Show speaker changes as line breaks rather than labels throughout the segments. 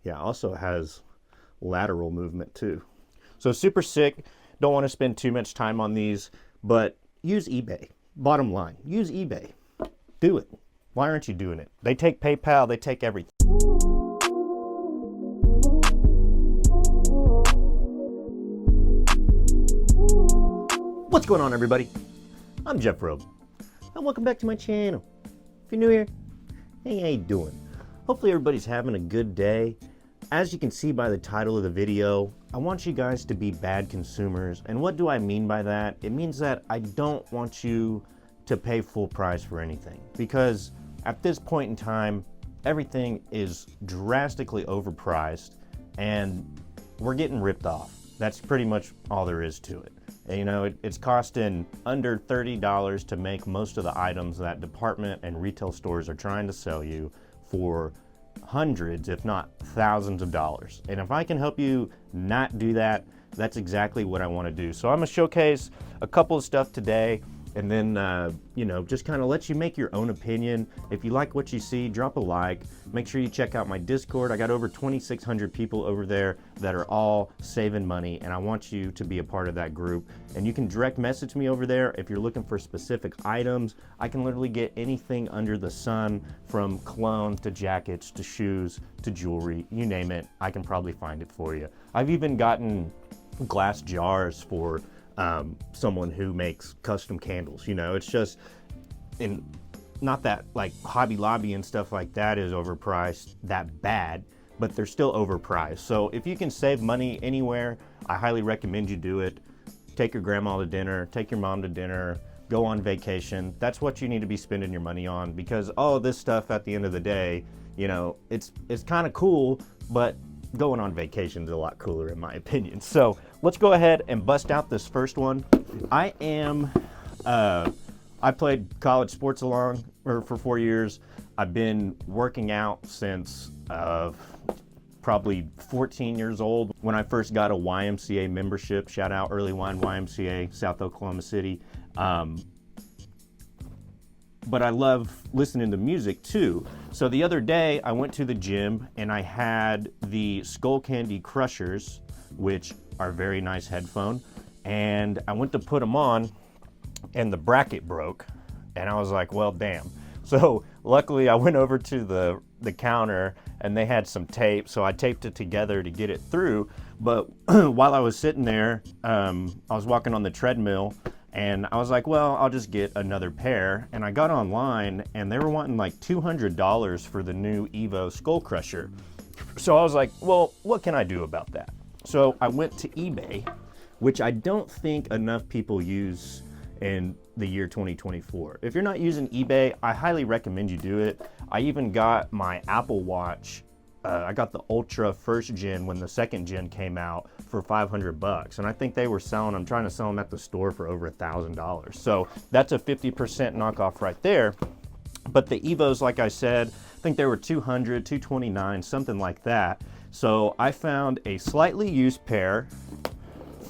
Yeah, also has lateral movement too. So super sick. Don't want to spend too much time on these, but use eBay. Bottom line, use eBay. Do it. Why aren't you doing it? They take PayPal, they take everything. What's going on, everybody? I'm Jeff Robe, and welcome back to my channel. If you're new here, hey, how you doing? Hopefully everybody's having a good day. As you can see by the title of the video, I want you guys to be bad consumers. And what do I mean by that? It means that I don't want you to pay full price for anything, because at this point in time, everything is drastically overpriced and we're getting ripped off. That's pretty much all there is to it. You know, it's costing under $30 to make most of the items that department and retail stores are trying to sell you for hundreds, if not thousands of dollars. And if I can help you not do that, that's exactly what I want to do. So I'm gonna showcase a couple of stuff today, and then you know, just kind of let you make your own opinion. If you like what you see, drop a like. Make sure you check out my Discord. I got over 2,600 people over there that are all saving money, and I want you to be a part of that group. And you can direct message me over there if you're looking for specific items. I can literally get anything under the sun, from cologne to jackets to shoes to jewelry, you name it, I can probably find it for you. I've even gotten glass jars for someone who makes custom candles. You know, it's just, and not that like Hobby Lobby and stuff like that is overpriced that bad, but they're still overpriced. So if you can save money anywhere, I highly recommend you do it. Take your grandma to dinner, take your mom to dinner, go on vacation. That's what you need to be spending your money on, because all of this stuff at the end of the day, you know, it's kind of cool, but going on vacation is a lot cooler in my opinion. So let's go ahead and bust out this first one. I played college sports for 4 years. I've been working out since probably 14 years old. When I first got a YMCA membership, shout out Early Wine YMCA, South Oklahoma City. But I love listening to music too. So the other day I went to the gym and I had the Skull Candy Crushers, which are very nice headphone, and I went to put them on and the bracket broke, and I was like, well, damn. So luckily I went over to the counter and they had some tape, so I taped it together to get it through. But while I was sitting there, I was walking on the treadmill, and I was like, well, I'll just get another pair. And I got online and they were wanting like $200 for the new Evo Skull Crusher. So I was like, well, what can I do about that? So I went to eBay, which I don't think enough people use in the year 2024. If you're not using eBay, I highly recommend you do it. I even got my Apple Watch. I got the Ultra first gen when the second gen came out for $500, and I think they were selling, I'm trying to sell them at the store for over $1,000. So that's a 50% knockoff right there. But the Evos, like I said, I think they were $200, $229, something like that. So I found a slightly used pair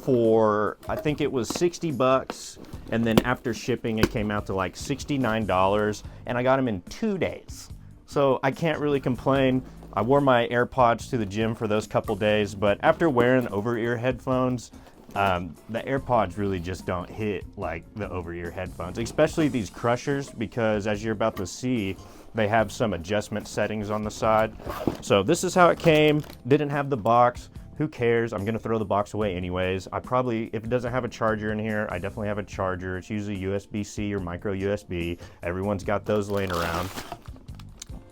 for, I think it was $60, and then after shipping it came out to like $69, and I got them in 2 days. So I can't really complain. I wore my AirPods to the gym for those couple days, but after wearing over-ear headphones, the AirPods really just don't hit like the over-ear headphones, especially these Crushers, because as you're about to see, they have some adjustment settings on the side. So this is how it came. Didn't have the box. Who cares? I'm gonna throw the box away anyways. I probably, if it doesn't have a charger in here, I definitely have a charger. It's usually USB-C or micro USB. Everyone's got those laying around.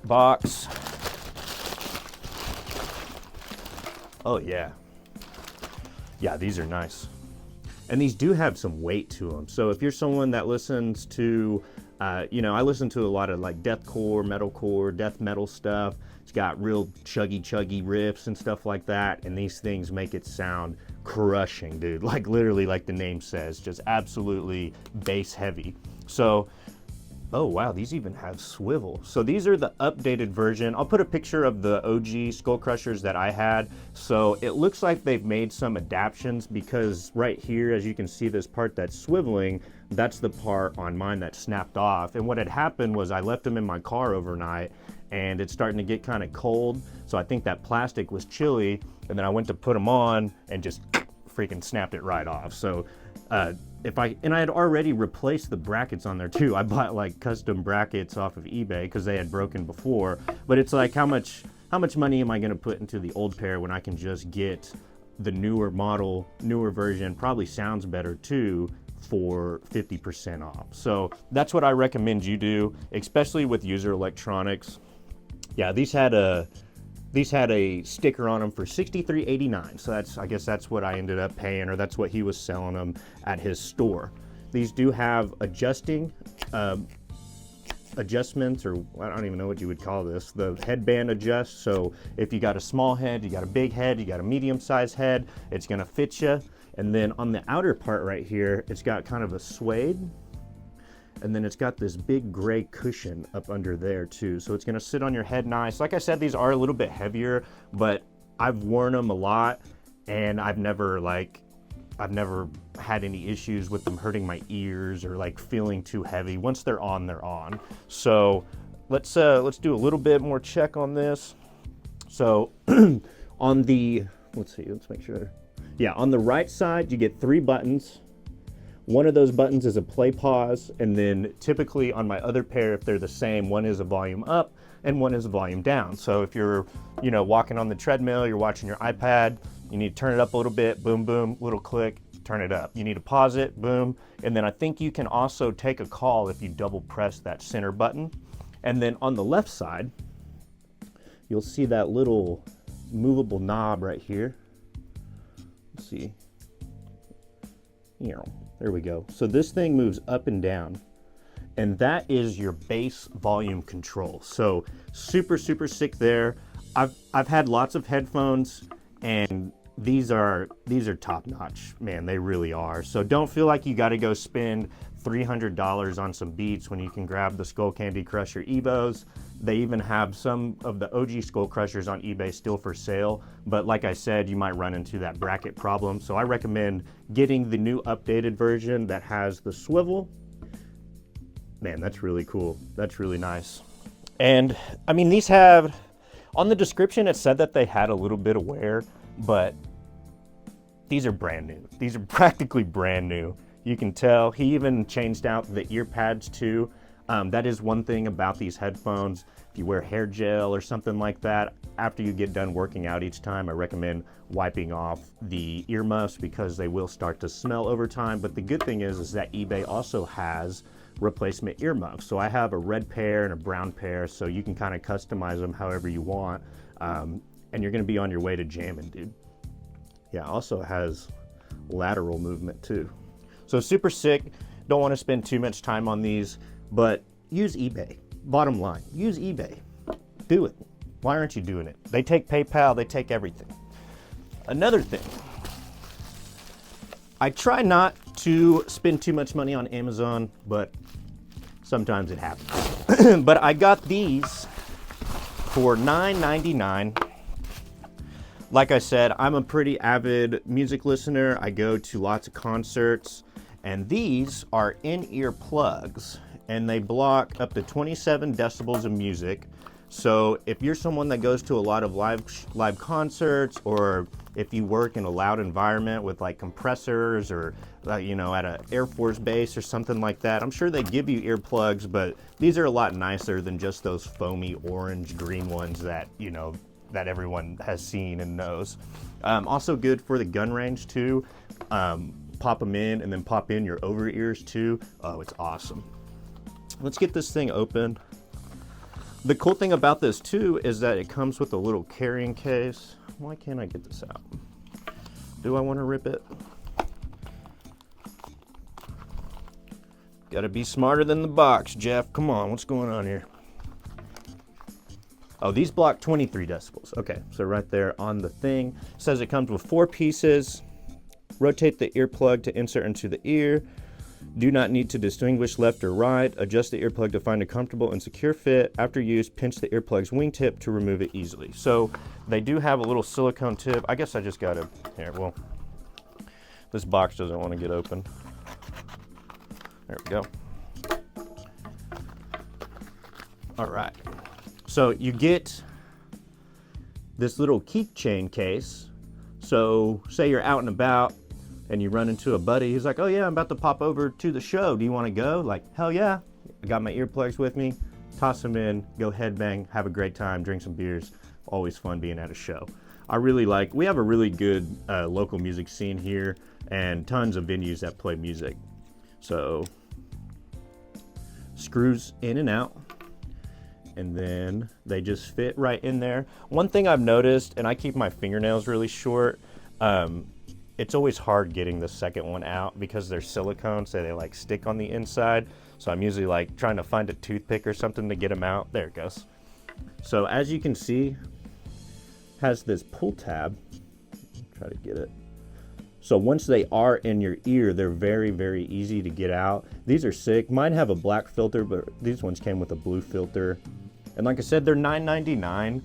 Box. Oh yeah. Yeah, these are nice. And these do have some weight to them. So if you're someone that listens to, you know, I listen to a lot of like deathcore, metalcore, death metal stuff. It's got real chuggy riffs and stuff like that. And these things make it sound crushing, dude. Like literally, like the name says, just absolutely bass heavy. So, oh wow, these even have swivel. So these are the updated version. I'll put a picture of the OG Skull Crushers that I had. So it looks like they've made some adaptations, because right here, as you can see, this part that's swiveling, that's the part on mine that snapped off. And what had happened was I left them in my car overnight, and it's starting to get kind of cold. So I think that plastic was chilly, and then I went to put them on and just freaking snapped it right off. So and I had already replaced the brackets on there too. I bought like custom brackets off of eBay because they had broken before. But it's like, how much money am I going to put into the old pair when I can just get the newer model, newer version, probably sounds better too, for 50% off. So that's what I recommend you do, especially with user electronics. Yeah, these had a sticker on them for $63.89. So I guess that's what I ended up paying, or that's what he was selling them at his store. These do have adjustments, or I don't even know what you would call this. The headband adjusts. So if you got a small head, you got a big head, you got a medium-sized head, it's gonna fit you. And then on the outer part right here, it's got kind of a suede. And then it's got this big gray cushion up under there too. So it's gonna sit on your head nice. Like I said, these are a little bit heavier, but I've worn them a lot and I've never had any issues with them hurting my ears or like feeling too heavy. Once they're on, they're on. So let's do a little bit more check on this. So on the, let's make sure. Yeah, on the right side, you get 3 buttons. One of those buttons is a play pause, and then typically on my other pair, if they're the same, one is a volume up and one is a volume down. So if you're, walking on the treadmill, you're watching your iPad, you need to turn it up a little bit, boom, boom, little click, turn it up. You need to pause it, boom. And then I think you can also take a call if you double press that center button. And then on the left side, you'll see that little movable knob right here. Let's see. There we go. So this thing moves up and down, and that is your bass volume control. So super, super sick there. I've had lots of headphones, and these are top notch, man. They really are. So don't feel like you got to go spend $300 on some Beats when you can grab the Skull Candy Crusher Evos. They even have some of the OG Skull Crushers on eBay still for sale, but like I said, you might run into that bracket problem. So I recommend getting the new updated version that has the swivel. Man, that's really cool. That's really nice. And I mean, these have, on the description, it said that they had a little bit of wear, but these are brand new. These are practically brand new. You can tell. He even changed out the ear pads too. That is one thing about these headphones. If you wear hair gel or something like that, after you get done working out each time, I recommend wiping off the earmuffs because they will start to smell over time. But the good thing is that eBay also has replacement earmuffs. So I have a red pair and a brown pair, so you can kind of customize them however you want. And you're gonna be on your way to jamming, dude. Yeah, also has lateral movement too. So super sick. Don't want to spend too much time on these, but use eBay. Bottom line, use eBay. Do it. Why aren't you doing it? They take PayPal, they take everything. Another thing, I try not to spend too much money on Amazon, but sometimes it happens. But I got these for $9.99. Like I said, I'm a pretty avid music listener. I go to lots of concerts, and these are in-ear plugs, and they block up to 27 decibels of music. So if you're someone that goes to a lot of live concerts, or if you work in a loud environment with like compressors, or at an Air Force base or something like that, I'm sure they give you earplugs, but these are a lot nicer than just those foamy orange green ones that that everyone has seen and knows. Also good for the gun range too. Pop them in and then pop in your over ears too. Oh, it's awesome. Let's get this thing open. The cool thing about this too is that it comes with a little carrying case. Why can't I get this out? Do I want to rip it? Gotta be smarter than the box, Jeff. Come on, what's going on here? Oh, these block 23 decibels. Okay, so right there on the thing. It says it comes with 4 pieces. Rotate the earplug to insert into the ear. Do not need to distinguish left or right. Adjust the earplug to find a comfortable and secure fit. After use, pinch the earplug's wingtip to remove it easily. So they do have a little silicone tip. I guess I just gotta, well, this box doesn't want to get open. There we go. All right. So you get this little keychain case. So say you're out and about and you run into a buddy. He's like, oh yeah, I'm about to pop over to the show. Do you want to go? Like, hell yeah. I got my earplugs with me. Toss them in, go headbang, have a great time, drink some beers. Always fun being at a show. We have a really good local music scene here and tons of venues that play music. So screws in and out, and then they just fit right in there. One thing I've noticed, and I keep my fingernails really short, it's always hard getting the second one out because they're silicone, so they like stick on the inside. So I'm usually like trying to find a toothpick or something to get them out. There it goes. So as you can see, has this pull tab. Try to get it. So once they are in your ear, they're very, very easy to get out. These are sick. Mine have a black filter, but these ones came with a blue filter. And like I said, they're $9.99.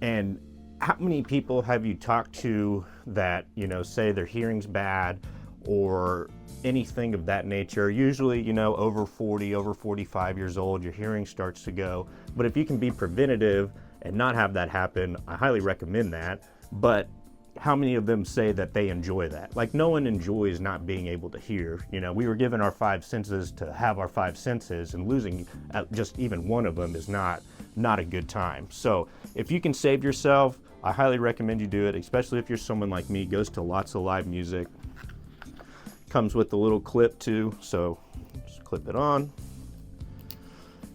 And how many people have you talked to that, you know, say their hearing's bad or anything of that nature? Usually, you know, over 40, over 45 years old, your hearing starts to go. But if you can be preventative and not have that happen, I highly recommend that. But how many of them say that they enjoy that? Like, no one enjoys not being able to hear. You know, we were given our five senses to have our five senses, and losing just even one of them is not a good time. So if you can save yourself, I highly recommend you do it, especially if you're someone like me, goes to lots of live music. Comes with a little clip too, so just clip it on.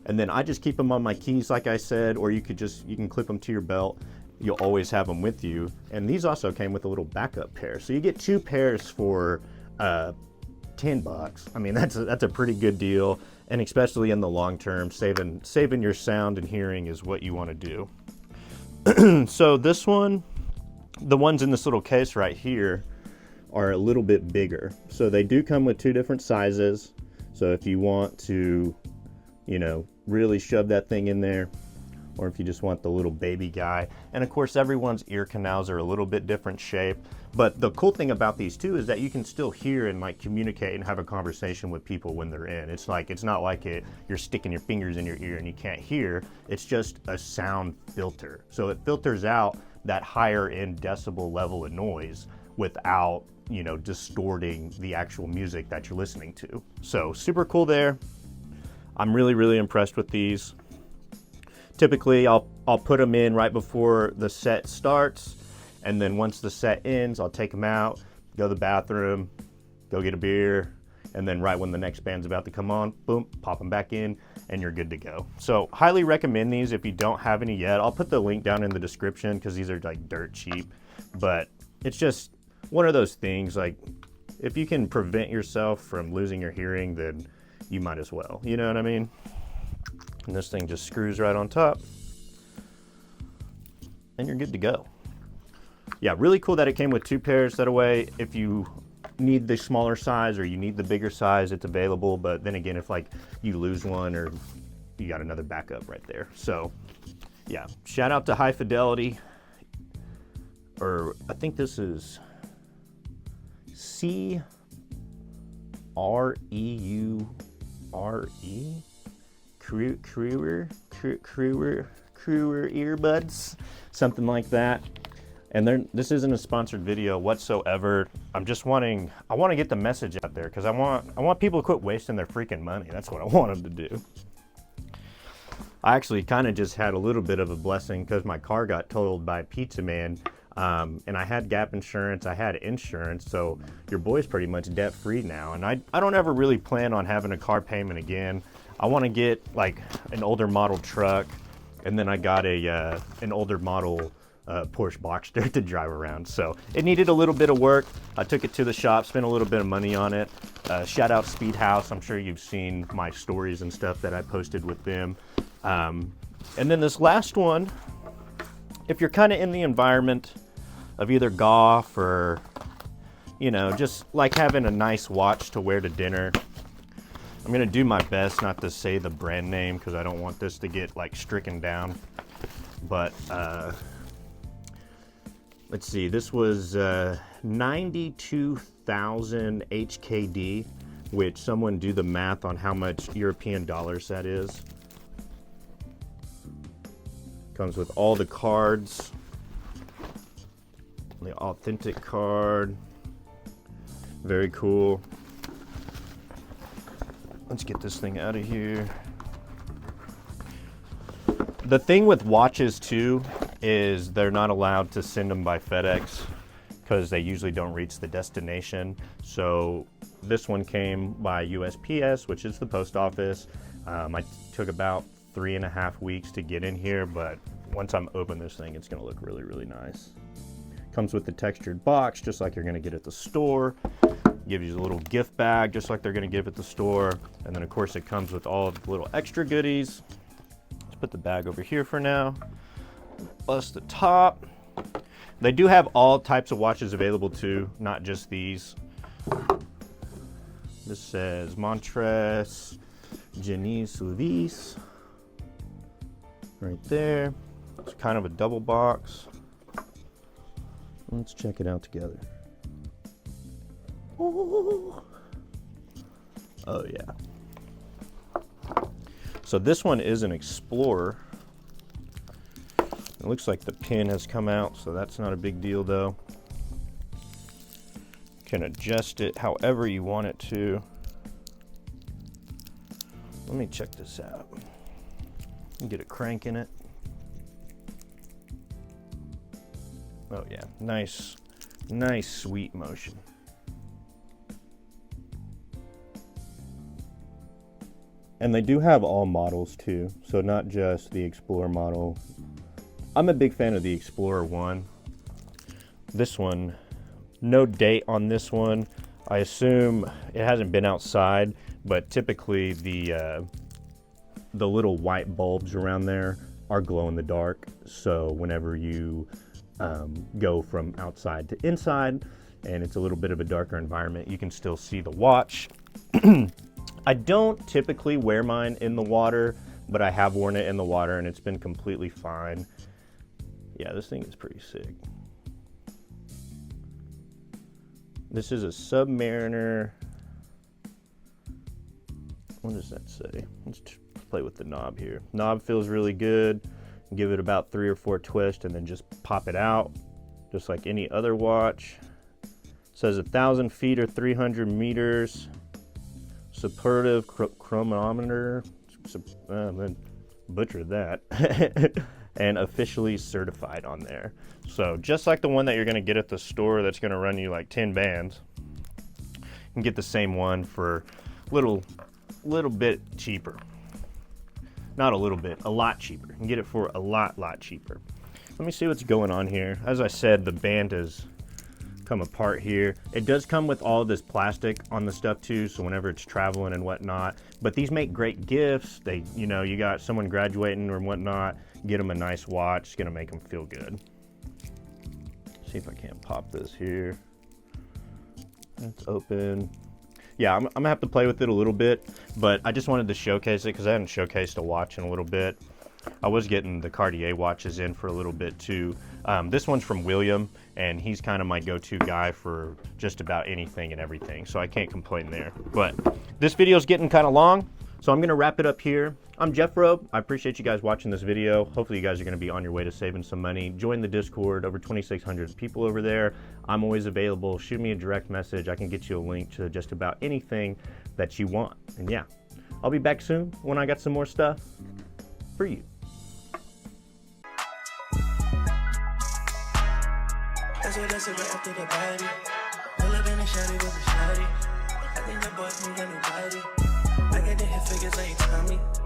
And then I just keep them on my keys, like I said, or you can clip them to your belt. You'll always have them with you. And these also came with a little backup pair. So you get two pairs for $10. I mean, that's a pretty good deal. And especially in the long term, saving your sound and hearing is what you want to do. So this one, the ones in this little case right here are a little bit bigger. So they do come with two different sizes. So if you want to, you know, really shove that thing in there, or if you just want the little baby guy. And of course, everyone's ear canals are a little bit different shape. But the cool thing about these too is that you can still hear and like communicate and have a conversation with people when they're in. It's not like you're sticking your fingers in your ear and you can't hear. It's just a sound filter. So it filters out that higher end decibel level of noise without, you know, distorting the actual music that you're listening to. So super cool there. I'm really, really impressed with these. Typically, I'll put them in right before the set starts, and then once the set ends, I'll take them out, go to the bathroom, go get a beer, and then right when the next band's about to come on, boom, pop them back in, and you're good to go. So highly recommend these if you don't have any yet. I'll put the link down in the description because these are like dirt cheap, but it's just one of those things, like if you can prevent yourself from losing your hearing, then you might as well, you know what I mean? And this thing just screws right on top and you're good to go. Yeah, really cool that it came with two pairs. That way, if you need the smaller size or you need the bigger size, it's available. But then again, if like you lose one, or you got another backup right there. So yeah, shout out to High Fidelity, or I think this is CREURE. Crewer earbuds, something like that. And this isn't a sponsored video whatsoever. I want to get the message out there because I want people to quit wasting their freaking money. That's what I want them to do. I actually kind of just had a little bit of a blessing because my car got totaled by a pizza man, and I had gap insurance, I had insurance, so your boy's pretty much debt free now. And I don't ever really plan on having a car payment again. I want to get like an older model truck, and then I got an older model Porsche Boxster to drive around. So it needed a little bit of work. I took it to the shop, spent a little bit of money on it. Shout out Speed House. I'm sure you've seen my stories and stuff that I posted with them. And then this last one, if you're kind of in the environment of either golf or, you know, just like having a nice watch to wear to dinner. I'm gonna do my best not to say the brand name because I don't want this to get like stricken down. But let's see, this was 92,000 HKD, which someone do the math on how much European dollars that is. Comes with all the cards. The authentic card. Very cool. Let's get this thing out of here. The thing with watches too is they're not allowed to send them by FedEx because they usually don't reach the destination. So this one came by USPS, which is the post office. I took about 3.5 weeks to get in here, but once I'm open this thing, it's gonna look really, really nice. Comes with the textured box, just like you're gonna get at the store. Gives you a little gift bag, just like they're gonna give at the store. And then of course it comes with all of the little extra goodies. Let's put the bag over here for now. Bust the top. They do have all types of watches available too, not just these. This says Montres Genis Suisse right there. It's kind of a double box. Let's check it out together. Oh yeah. So this one is an Explorer. It looks like the pin has come out, so that's not a big deal though. Can adjust it however you want it to. Let me check this out. Get a crank in it. Oh yeah, nice sweet motion. And they do have all models too, so not just the Explorer model. I'm a big fan of the Explorer 1. This one, no date on this one. I assume it hasn't been outside, but typically the little white bulbs around there are glow in the dark. So whenever you go from outside to inside and it's a little bit of a darker environment, you can still see the watch. I don't typically wear mine in the water, but I have worn it in the water and it's been completely fine. Yeah, this thing is pretty sick. This is a Submariner. What does that say? Let's play with the knob here. Knob feels really good. Give it about 3 or 4 twists and then just pop it out, just like any other watch. It says 1,000 feet or 300 meters. Supportive chronometer. Butchered that. And officially certified on there. So just like the one that you're gonna get at the store that's gonna run you like 10 bands, you can get the same one for little bit cheaper. Not a little bit, a lot cheaper. You can get it for a lot cheaper. Let me see what's going on here. As I said, the band has come apart here. It does come with all this plastic on the stuff too, so whenever it's traveling and whatnot. But these make great gifts. They, you know, you got someone graduating or whatnot, get them a nice watch. It's gonna make them feel good. See if I can't pop this here. It's open. Yeah, I'm gonna have to play with it a little bit, but I just wanted to showcase it because I hadn't showcased a watch in a little bit. I was getting the Cartier watches in for a little bit too. This one's from William, and he's kind of my go-to guy for just about anything and everything, so I can't complain there. But this video's getting kind of long, so I'm gonna wrap it up here. I'm Jeff Robe. I appreciate you guys watching this video. Hopefully you guys are gonna be on your way to saving some money. Join the Discord, over 2,600 people over there. I'm always available. Shoot me a direct message. I can get you a link to just about anything that you want. And yeah, I'll be back soon when I got some more stuff for you.
That's it right after the body. Pull up in the shawty with the shawty. I think the boys need a new body.